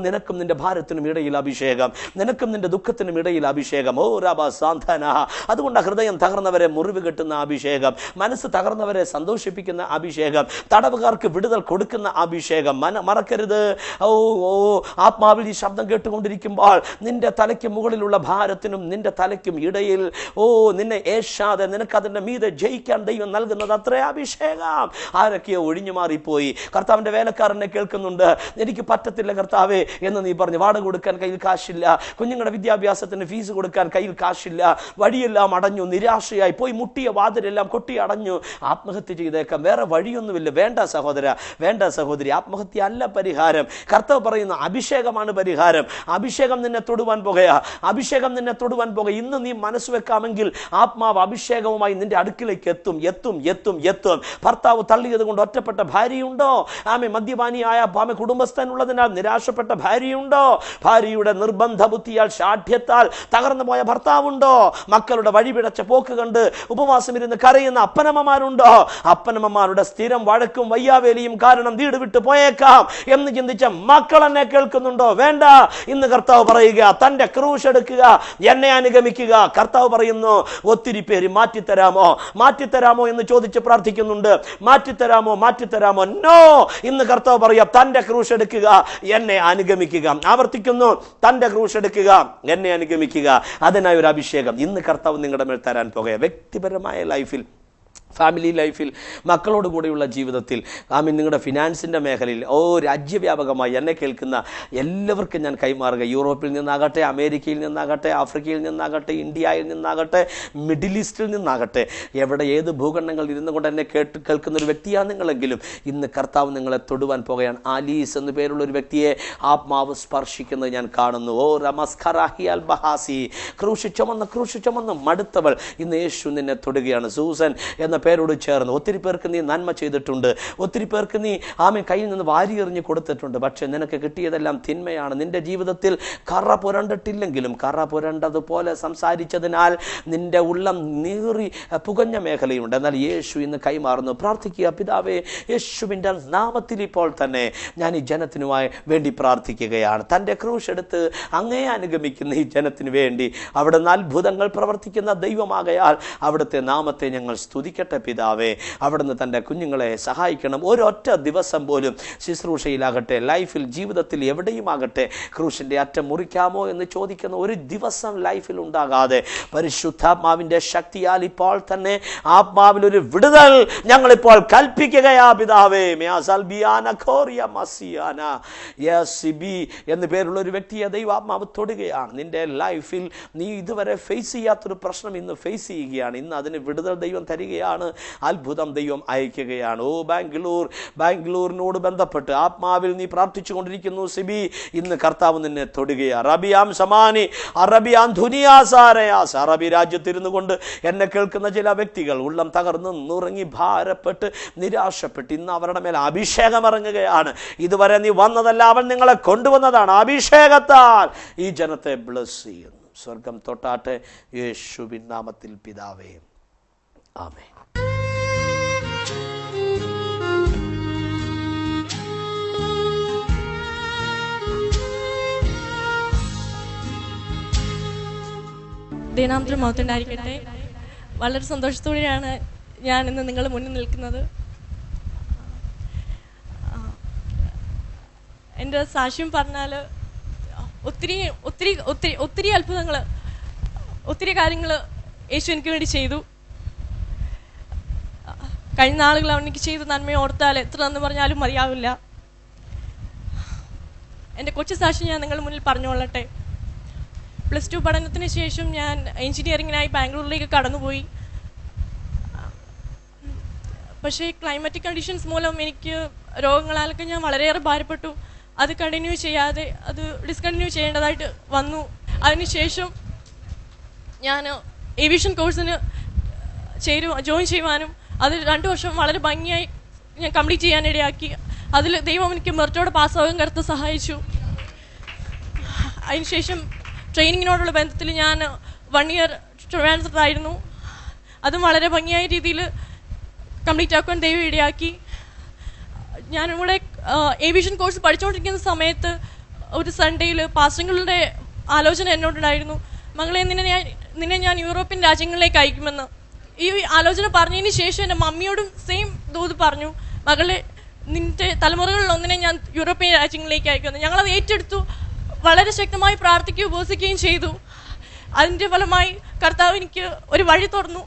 B: നിനക്കും നിന്റെ ഭാരത്തിനും ഇടയിൽ അഭിഷേകം, നിനക്കും നിന്റെ ദുഃഖത്തിനും ഇടയിൽ അഭിഷേകം. സാന്ത്വന. അതുകൊണ്ട് ഹൃദയം തകർന്നവരെ മുറിവ് കെട്ടുന്ന അഭിഷേകം, മനസ്സ് തകർന്നവരെ സന്തോഷിപ്പിക്കുന്ന അഭിഷേകം, തടവുകാർക്ക് വിടുതൽ കൊടുക്കുന്ന അഭിഷേകം. മറക്കരുത്. ആത്മാവിൽ ഈ ശബ്ദം കേട്ടുകൊണ്ടിരിക്കുമ്പോൾ നിന്റെ തലയ്ക്ക് മുകളിലുള്ള ഭാരത്തിനും നിന്റെ തലയ്ക്കും ഇടയിൽ നിന്നെ ഏശാതെ നിനക്കതിൻ്റെ മീതെ ജയിക്കാൻ ദൈവം നൽകുന്നത് അത്രേ അഭിഷേകം. ആരൊക്കെയോ ഒഴിഞ്ഞു മാറിപ്പോയി. കർത്താവിൻ്റെ വേലക്കാരനെ കേൾക്കുന്നുണ്ട്, എനിക്ക് പറ്റത്തില്ല കർത്താവേ എന്ന് നീ പറഞ്ഞു. വാടക കൊടുക്കാൻ കയ്യിൽ കാശില്ല, കുഞ്ഞുങ്ങളുടെ വിദ്യാഭ്യാസത്തിന് ഫീസ് കൊടുക്കാൻ കയ്യിൽ കാശില്ല, വഴിയെല്ലാം അടഞ്ഞു, നിരാശയായി പോയി, മുട്ടിയ വാതിലെല്ലാം കൊട്ടി അടഞ്ഞു, ആത്മഹത്യ ചെയ്തേക്കാം, വേറെ വഴിയൊന്നുമില്ല. വേണ്ട സഹോദര, വേണ്ട സഹോദരി, ആത്മഹത്യ അല്ല പരിഹാരം. കർത്താവ് പറയുന്ന അഭിഷേകമാണ് പരിഹാരം. അഭിഷേകം നിന്നെ തൊടുവാൻ പോകുക, അഭിഷേകം നിന്നെ തൊടുവാൻ പോകുക. ഇന്ന് നീ മനസ്സ് വെക്കാമെങ്കിൽ ആത്മാവ് അഭിഷേകവുമായി നിന്റെ അടുക്കിലേക്ക് എത്തും എത്തും എത്തും എത്തും. ഭർത്താവ് തള്ളിയത് കൊണ്ട് ഒറ്റപ്പെട്ട ഭാര്യയുണ്ടോ? മദ്യപാനിയായ കുടുംബസ്ഥനുള്ളതിനാൽ നിരാശപ്പെട്ട ഭാര്യയുണ്ടോ? ഭാര്യയുടെ നിർബന്ധ ബുദ്ധിയാൽ, ഷാഠ്യത്താൽ തകർന്നു പോയ ഭർത്താവുണ്ടോ? മക്കളുടെ വഴിപിടച്ച പോക്ക് കണ്ട് ഉപവാസം ഇരുന്ന് കരയുന്ന അപ്പനമ്മമാരുണ്ടോ? അപ്പനമ്മമാരുടെ സ്ഥിരം വഴക്കും വയ്യാവേലിയും കാരണം വീട് വിട്ടു പോയേക്കാം എന്ന് ചിന്തിച്ച മക്കൾ എന്നെ കേൾക്കുന്നുണ്ടോ? വേണ്ട. ഇന്ന് കർത്താവ് പറയുക, തന്റെ ക്രൂശ് എടുക്കുക, എന്നെ അനുഗമിക്കുക. കർത്താവ് പറയുന്നു, ഒത്തിരി പേര് മാറ്റിത്തരാമോ എന്ന് ചോദിച്ച് പ്രാർത്ഥിക്കുന്നുണ്ട്. മാറ്റിത്തരാമോ? നോ. ഇന്ന് കർത്താവ് പറയാ, തന്റെ ക്രൂശ് എടുക്കുക, എന്നെ അനുഗമിക്കുക. ആവർത്തിക്കുന്നു, തന്റെ ക്രൂശ് എടുക്കുക, എന്നെ അനുഗമിക്കുക. അതിനായി ഒരു അഭിഷേകം ഇന്ന് കർത്താവ് നിങ്ങളുടെ മേൽ തരാൻ പോകുക. വ്യക്തിപരമായ ലൈഫിൽ, ഫാമിലി ലൈഫിൽ, മക്കളോട് കൂടെയുള്ള ജീവിതത്തിൽ, നിങ്ങളുടെ ഫിനാൻസിൻ്റെ മേഖലയിൽ, രാജ്യവ്യാപകമായി എന്നെ കേൾക്കുന്ന എല്ലാവർക്കും ഞാൻ കൈമാറുക. യൂറോപ്പിൽ നിന്നാകട്ടെ, അമേരിക്കയിൽ നിന്നാകട്ടെ, ആഫ്രിക്കയിൽ നിന്നാകട്ടെ, ഇന്ത്യയിൽ നിന്നാകട്ടെ, മിഡിൽ ഈസ്റ്റിൽ നിന്നാകട്ടെ, എവിടെ ഏത് ഭൂഖണ്ഡങ്ങളിൽ ഇരുന്നു കൊണ്ട് എന്നെ കേൾക്കുന്ന ഒരു വ്യക്തിയാണ് നിങ്ങളെങ്കിലും, ഇന്ന് കർത്താവ് നിങ്ങളെ തൊടുവാൻ പോകുകയാണ്. ആലീസ് എന്നു പേരുള്ള ഒരു വ്യക്തിയെ ആത്മാവ് സ്പർശിക്കുന്നത് ഞാൻ കാണുന്നു. ക്രൂശ് ചുമന്ന് മടുത്തവൾ, ഇന്ന് യേശു നിന്നെ തൊടുകയാണ്. സൂസൻ എന്ന പേരോട് ചേർന്ന് ഒത്തിരി പേർക്ക് നീ നന്മ ചെയ്തിട്ടുണ്ട്, ഒത്തിരി പേർക്ക് നീ കയ്യിൽ നിന്ന് വാരിയെറിഞ്ഞ് കൊടുത്തിട്ടുണ്ട്. പക്ഷെ നിനക്ക് കിട്ടിയതെല്ലാം തിന്മയാണ്. നിന്റെ ജീവിതത്തിൽ കറ പുരണ്ടിട്ടില്ലെങ്കിലും കറ പുരണ്ടതുപോലെ സംസാരിച്ചതിനാൽ നിന്റെ ഉള്ളം നീറി പുകഞ്ഞ മേഖലയുണ്ട്. എന്നാൽ യേശു ഇന്ന് കൈമാറുന്നു. പ്രാർത്ഥിക്കുക, പിതാവേ, യേശുവിൻ്റെ നാമത്തിൽ ഇപ്പോൾ തന്നെ ഞാൻ ഈ ജനത്തിനുമായി വേണ്ടി പ്രാർത്ഥിക്കുകയാണ്. തൻ്റെ ക്രൂശ് എടുത്ത് അങ്ങേ അനുഗമിക്കുന്ന ഈ ജനത്തിന് വേണ്ടി അവിടുന്ന് അത്ഭുതങ്ങൾ പ്രവർത്തിക്കുന്ന ദൈവമാകയാൽ അവിടുത്തെ നാമത്തെ ഞങ്ങൾ സ്തുതിക്കട്ടെ പിതാവേ. അവിടുന്ന് തൻ്റെ കുഞ്ഞുങ്ങളെ സഹായിക്കണം. ഒരൊറ്റ ദിവസം പോലും ശുശ്രൂഷയിലാകട്ടെ, ലൈഫിൽ, ജീവിതത്തിൽ എവിടെയുമാകട്ടെ, ക്രൂശിൻ്റെ അറ്റം മുറിക്കാമോ എന്ന് ചോദിക്കുന്ന ഒരു ദിവസം ലൈഫിൽ ഉണ്ടാകാതെ പരിശുദ്ധാത്മാവിൻ്റെ ശക്തിയാൽ ഇപ്പോൾ തന്നെ ആത്മാവിലൊരു വിടുതൽ ഞങ്ങളിപ്പോൾ കൽപ്പിക്കുകയാ പിതാവേ. എന്ന് പേരുള്ള ഒരു വ്യക്തിയെ ദൈവാത്മാവ് തൊടുകയാണ്. നിന്റെ ലൈഫിൽ നീ ഇതുവരെ ഫേസ് ചെയ്യാത്തൊരു പ്രശ്നം ഇന്ന് ഫേസ് ചെയ്യുകയാണ്. ഇന്ന് അതിന് വിടുതൽ ദൈവം തരികയാണ്. അത്ഭുതം ദൈവം അയക്കുകയാണ്. ബാംഗ്ലൂരിനോട് ബന്ധപ്പെട്ട് ആത്മാവിൽ നീ പ്രാർത്ഥിച്ചു കൊണ്ടിരിക്കുന്നു സിബി, ഇന്ന് കർത്താവ് നിന്നെ തൊടുകയാണ്. അറബിയാം സമാനി അറബിയാൻ ധുനിയാസാരയാസ്. അറബി രാജ്യത്തിരുന്നു കൊണ്ട് എന്നെ കേൾക്കുന്ന ചില വ്യക്തികൾ ഉള്ളം തകർന്ന് നുറങ്ങി ഭാരപ്പെട്ട് നിരാശപ്പെട്ട് ഇന്ന് അവരുടെ മേൽ അഭിഷേകം ഇറങ്ങുകയാണ്. ഇതുവരെ നീ വന്നതല്ല, അവൻ നിങ്ങളെ കൊണ്ടുവന്നതാണ്. അഭിഷേകത്താൽ ഈ ജനത്തെ ബ്ലസ് ചെയ്യുന്നു. സ്വർഗം തൊട്ടാട്ടെ യേശുവിൻ നാമത്തിൽ പിതാവേ, ആമേൻ.
C: ദൈവനാമത്തിന് മഹത്വം ഉണ്ടായിരിക്കട്ടെ. വളരെ സന്തോഷത്തോടെയാണ് ഞാൻ ഇന്ന് നിങ്ങളുടെ മുന്നിൽ നിൽക്കുന്നത്. എൻ്റെ സാക്ഷ്യം പറഞ്ഞാൽ ഒത്തിരി ഒത്തിരി ഒത്തിരി ഒത്തിരി അത്ഭുതങ്ങൾ, ഒത്തിരി കാര്യങ്ങൾ യേശു എനിക്ക് വേണ്ടി ചെയ്തു. കഴിഞ്ഞ നാളുകൾ അവൻ എനിക്ക് ചെയ്ത നന്മയെ ഓർത്താൽ എത്ര എന്ന് പറഞ്ഞാലും മതിയാവില്ല. എൻ്റെ കൊച്ചു സാക്ഷ്യം ഞാൻ നിങ്ങളുടെ മുന്നിൽ പറഞ്ഞുകൊള്ളട്ടെ. +2 പഠനത്തിന് ശേഷം ഞാൻ എൻജിനീയറിങ്ങിനായി ബാംഗ്ലൂരിലേക്ക് കടന്നുപോയി. പക്ഷേ ക്ലൈമറ്റിക് കണ്ടീഷൻസ് മൂലം എനിക്ക് രോഗങ്ങളാലൊക്കെ ഞാൻ വളരെയേറെ ഭാരപ്പെട്ടു. അത് കണ്ടിന്യൂ ചെയ്യാതെ അത് ഡിസ്കണ്ടിന്യൂ ചെയ്യേണ്ടതായിട്ട് വന്നു. അതിനുശേഷം ഞാൻ ഏവിയേഷൻ കോഴ്സിന് ജോയിൻ ചെയ്യുവാനും അത് 2 വർഷം വളരെ ഭംഗിയായി ഞാൻ കംപ്ലീറ്റ് ചെയ്യാനിടയാക്കി. അതിൽ ദൈവം എനിക്ക് മെറിറ്റോടെ പാസ്സാകാൻ കരുത്ത് സഹായിച്ചു. അതിനുശേഷം ട്രെയിനിങ്ങിനോടുള്ള ബന്ധത്തിൽ ഞാൻ 1 ഇയർ ട്രാൻസ്ഫറായിരുന്നു. അതും വളരെ ഭംഗിയായ രീതിയിൽ കംപ്ലീറ്റ് ആക്കാൻ ദൈവം ഇടയാക്കി. ഞാനിവിടെ ഏവിയേഷൻ കോഴ്സ് പഠിച്ചുകൊണ്ടിരിക്കുന്ന സമയത്ത് ഒരു സൺഡേയിൽ പാസ്റ്ററുകളുടെ ആലോചന എന്നോടുണ്ടായിരുന്നു, മകളെ നിന്നെ ഞാൻ യൂറോപ്യൻ രാജ്യങ്ങളിലേക്ക് അയക്കുമെന്ന്. ഈ ആലോചന പറഞ്ഞതിന് ശേഷം എൻ്റെ മമ്മിയോടും സെയിം ദൂത് പറഞ്ഞു, മകളെ നിൻ്റെ തലമുറകളിൽ ഒന്നിനെ ഞാൻ യൂറോപ്യൻ രാജ്യങ്ങളിലേക്ക് അയക്കുന്നു. ഞങ്ങളത് ഏറ്റെടുത്തു. വളരെ ശക്തമായി പ്രാർത്ഥിക്കുകയും ഉപവസിക്കുകയും ചെയ്തു. അതിൻ്റെ ഫലമായി കർത്താവ് എനിക്ക് ഒരു വഴി തുറന്നു.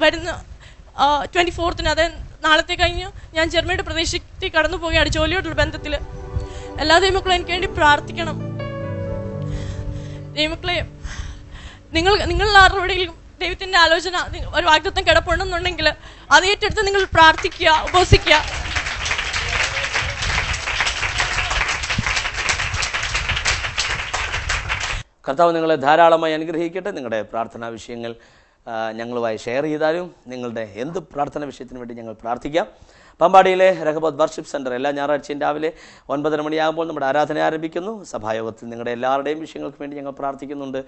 C: വരുന്ന 24-ന്, അതായത് നാളത്തെ കഴിഞ്ഞ് ഞാൻ ജർമ്മനിയുടെ പ്രദേശത്തേക്ക് കടന്നു പോവുകയാണ് ജോലിയോടുള്ള ബന്ധത്തിൽ. എല്ലാ ദൈവമക്കളും എനിക്ക് വേണ്ടി പ്രാർത്ഥിക്കണം. ദൈവമക്കളെ, നിങ്ങൾ ആരുടെയും ദൈവത്തിൻ്റെ ആലോചന ഒരു വാഗ്ദത്തം കിടപ്പുണ്ടെന്നുണ്ടെങ്കിൽ അത് ഏറ്റെടുത്ത് നിങ്ങൾ പ്രാർത്ഥിക്കുക, ഉപവസിക്കുക.
B: കർത്താവ് നിങ്ങളെ ധാരാളമായി അനുഗ്രഹിക്കട്ടെ. നിങ്ങളുടെ പ്രാർത്ഥനാ വിഷയങ്ങൾ ഞങ്ങളുമായി ഷെയർ ചെയ്താലും നിങ്ങളുടെ എന്ത് പ്രാർത്ഥന വിഷയത്തിന് വേണ്ടി ഞങ്ങൾ പ്രാർത്ഥിക്കാം. പമ്പാടിയിലെ രഹബോത്ത് വർഷിപ്പ് സെൻറ്റർ എല്ലാ ഞായറാഴ്ചയും രാവിലെ 9:30 മണിയാകുമ്പോൾ നമ്മുടെ ആരാധന ആരംഭിക്കുന്നു. സഭായോഗത്തിൽ നിങ്ങളുടെ എല്ലാവരുടെയും വിഷയങ്ങൾക്ക് വേണ്ടി ഞങ്ങൾ പ്രാർത്ഥിക്കുന്നുണ്ട്.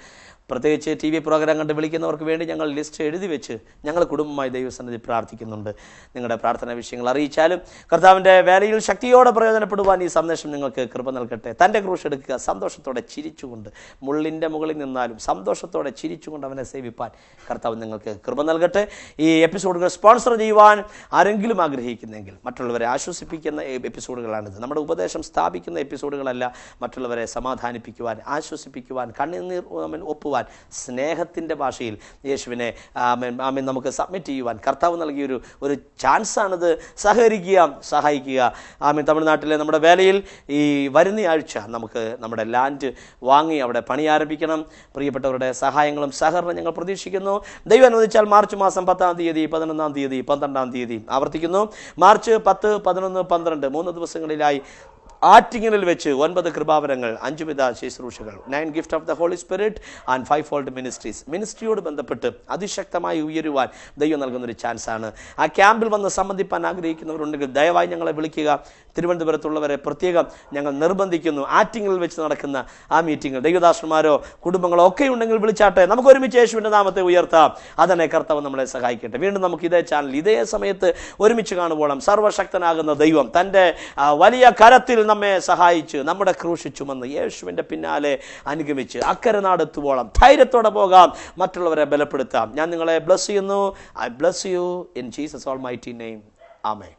B: പ്രത്യേകിച്ച് TV പ്രോഗ്രാം കണ്ട് വിളിക്കുന്നവർക്ക് വേണ്ടി ഞങ്ങൾ ലിസ്റ്റ് എഴുതി വെച്ച് ഞങ്ങൾ കുടുംബമായി ദൈവസന്നിധി പ്രാർത്ഥിക്കുന്നുണ്ട്. നിങ്ങളുടെ പ്രാർത്ഥനാ വിഷയങ്ങൾ അറിയിച്ചാലും കർത്താവിൻ്റെ വേലയിൽ ശക്തിയോടെ പ്രയോജനപ്പെടുവാൻ ഈ സന്ദേശം നിങ്ങൾക്ക് കൃപ നൽകട്ടെ. തൻ്റെ ക്രൂശ് എടുക്കുക, സന്തോഷത്തോടെ ചിരിച്ചുകൊണ്ട്, മുള്ളിൻ്റെ മുകളിൽ നിന്നാലും സന്തോഷത്തോടെ ചിരിച്ചുകൊണ്ട് അവനെ സേവിപ്പാൻ കർത്താവ് നിങ്ങൾക്ക് കൃപ നൽകട്ടെ. ഈ എപ്പിസോഡുകൾ സ്പോൺസർ ചെയ്യുവാൻ ആരെങ്കിലും ആഗ്രഹിക്കുന്നെങ്കിൽ മറ്റുള്ളവരെ ആശ്വസിപ്പിക്കുന്ന എപ്പിസോഡുകളാണിത്. നമ്മുടെ ഉപദേശം സ്ഥാപിക്കുന്ന എപ്പിസോഡുകളല്ല. മറ്റുള്ളവരെ സമാധാനിപ്പിക്കുവാൻ, ആശ്വസിപ്പിക്കുവാൻ, കണ്ണുനീർ ഒപ്പുവാൻ, സ്നേഹത്തിൻ്റെ ഭാഷയിൽ യേശുവിനെ നമുക്ക് സബ്മിറ്റ് ചെയ്യുവാൻ കർത്താവ് നൽകിയൊരു ചാൻസാണിത്. സഹകരിക്കുക, സഹായിക്കുക. തമിഴ്നാട്ടിലെ നമ്മുടെ വേലയിൽ ഈ വരുന്ന ആഴ്ച നമുക്ക് നമ്മുടെ ലാൻഡ് വാങ്ങി അവിടെ പണി ആരംഭിക്കണം. പ്രിയപ്പെട്ടവരുടെ സഹായങ്ങളും സഹകരണം ഞങ്ങൾ പ്രതീക്ഷിക്കുന്നു. ദൈവം അനുവദിച്ചാൽ മാർച്ച് മാസം 10-ാം തീയതി, 11-ാം തീയതി, 12-ാം തീയതി ആവർത്തിക്കുന്നു. മാർച്ച് 10, 11, 12 3 ദിവസങ്ങളിലായി ആറ്റിങ്ങലിൽ വെച്ച് 9 കൃപാവരങ്ങൾ, 5 വിധ ശുശ്രൂഷകൾ, 9 gift of the Holy Spirit and 5-fold ministries. മിനിസ്ട്രിയോട് ബന്ധപ്പെട്ട് അതിശക്തമായി ഉയരുവാൻ ദൈവം നൽകുന്നൊരു ചാൻസാണ്. ആ ക്യാമ്പിൽ വന്ന് സംബന്ധിപ്പാൻ ആഗ്രഹിക്കുന്നവരുണ്ടെങ്കിൽ ദയവായി ഞങ്ങളെ വിളിക്കുക. തിരുവനന്തപുരത്തുള്ളവരെ പ്രത്യേകം ഞങ്ങൾ നിർബന്ധിക്കുന്നു. ആറ്റിങ്ങലിൽ വെച്ച് നടക്കുന്ന ആ മീറ്റിംഗിൽ ദൈവദാസന്മാരോ കുടുംബങ്ങളോ ഒക്കെ ഉണ്ടെങ്കിൽ വിളിച്ചാട്ടെ. നമുക്ക് ഒരുമിച്ച് യേശുവിൻ്റെ നാമത്തെ ഉയർത്താം. അതന്നെ കർത്താവ് നമ്മളെ സഹായിക്കട്ടെ. വീണ്ടും നമുക്ക് ഇതേ ചാനൽ ഇതേ സമയത്ത് ഒരുമിച്ച് കാണുമ്പോഴും സർവശക്തനാകുന്ന ദൈവം തൻ്റെ വലിയ കരത്തിൽ നമ്മെ സഹായിച്ച് നമ്മുടെ ക്രൂശ് ചുമന്ന് യേശുവിൻ്റെ പിന്നാലെ അനുഗമിച്ച് അക്കരെ നാടെത്തുവോളം ധൈര്യത്തോടെ പോകാം, മറ്റുള്ളവരെ ബലപ്പെടുത്താം. ഞാൻ നിങ്ങളെ ബ്ലസ് ചെയ്യുന്നു. I bless you in Jesus almighty name. Amen.